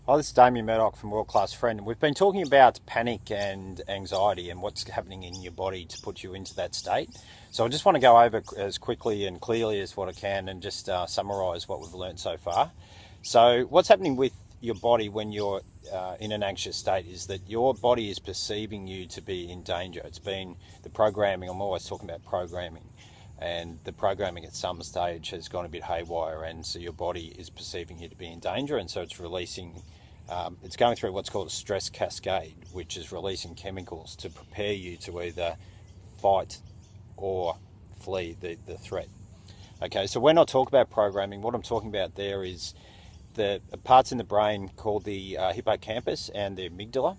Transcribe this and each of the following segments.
Hi, this is Damien Murdock from World Class Friend. We've been talking about panic and anxiety and what's happening in your body to put you into that state. So I just want to go over as quickly and clearly as what I can and just summarise what we've learned so far. So what's happening with your body when you're in an anxious state is that your body is perceiving you to be in danger. It's been the programming, I'm always talking about programming, and the programming at some stage has gone a bit haywire, and so your body is perceiving you to be in danger, and so it's releasing, it's going through what's called a stress cascade, which is releasing chemicals to prepare you to either fight or flee the threat. Okay, so when I talk about programming, what I'm talking about there is the parts in the brain called the hippocampus and the amygdala.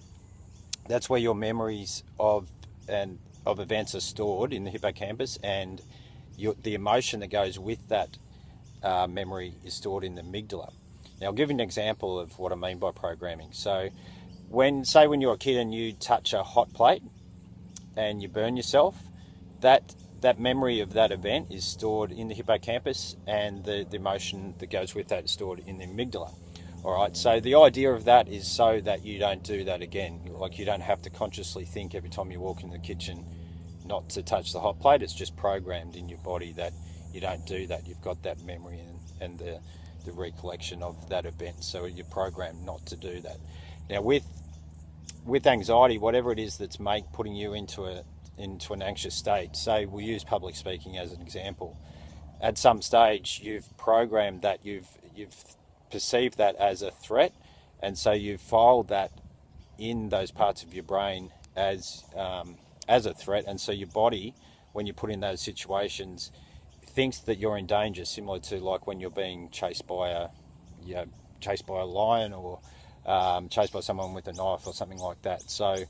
That's where your memories of events are stored in the hippocampus, and the emotion that goes with that memory is stored in the amygdala. Now, I'll give you an example of what I mean by programming. So, when you're a kid and you touch a hot plate and you burn yourself, that memory of that event is stored in the hippocampus, and the emotion that goes with that is stored in the amygdala. All right, so the idea of that is so that you don't do that again. Like, you don't have to consciously think every time you walk in the kitchen not to touch the hot plate. It's just programmed in your body that you don't do that. You've got that memory and the recollection of that event, so you're programmed not to do that. Now, with anxiety, whatever it is that's putting you into an anxious state, say we'll use public speaking as an example. At some stage, you've programmed that, you've perceived that as a threat, and so you've filed that in those parts of your brain as a threat, and so your body, when you put in those situations, thinks that you're in danger, similar to like when you're being chased by a lion, or chased by someone with a knife or something like that. So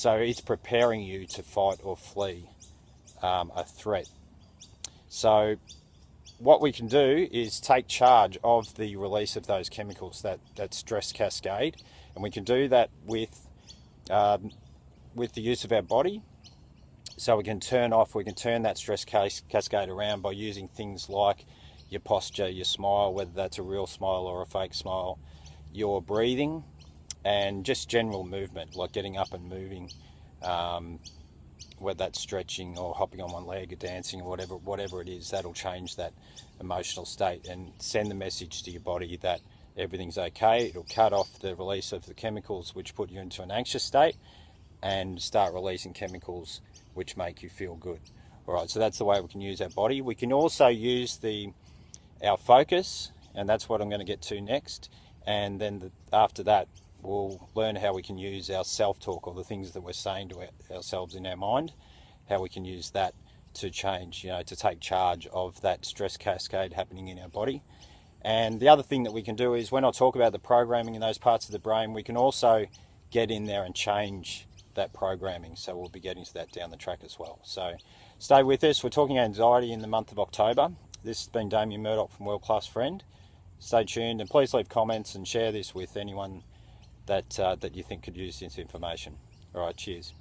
it's preparing you to fight or flee a threat. So what we can do is take charge of the release of those chemicals, that stress cascade, and we can do that with the use of our body. So we can turn that stress cascade around by using things like your posture, your smile, whether that's a real smile or a fake smile, your breathing, and just general movement, like getting up and moving, whether that's stretching or hopping on one leg or dancing or whatever it is. That'll change that emotional state and send the message to your body that everything's okay. It'll cut off the release of the chemicals which put you into an anxious state, and start releasing chemicals which make you feel good. All right, so that's the way we can use our body. We can also use our focus, and that's what I'm going to get to next. And then after that, we'll learn how we can use our self-talk, or the things that we're saying to ourselves in our mind, how we can use that to change, to take charge of that stress cascade happening in our body. And the other thing that we can do is, when I talk about the programming in those parts of the brain, we can also get in there and change that programming. So we'll be getting to that down the track as well. So stay with us. We're talking anxiety in the month of October. This has been Damien Murdock from World Class Friend. Stay tuned, and please leave comments and share this with anyone that you think could use this information. All right, cheers.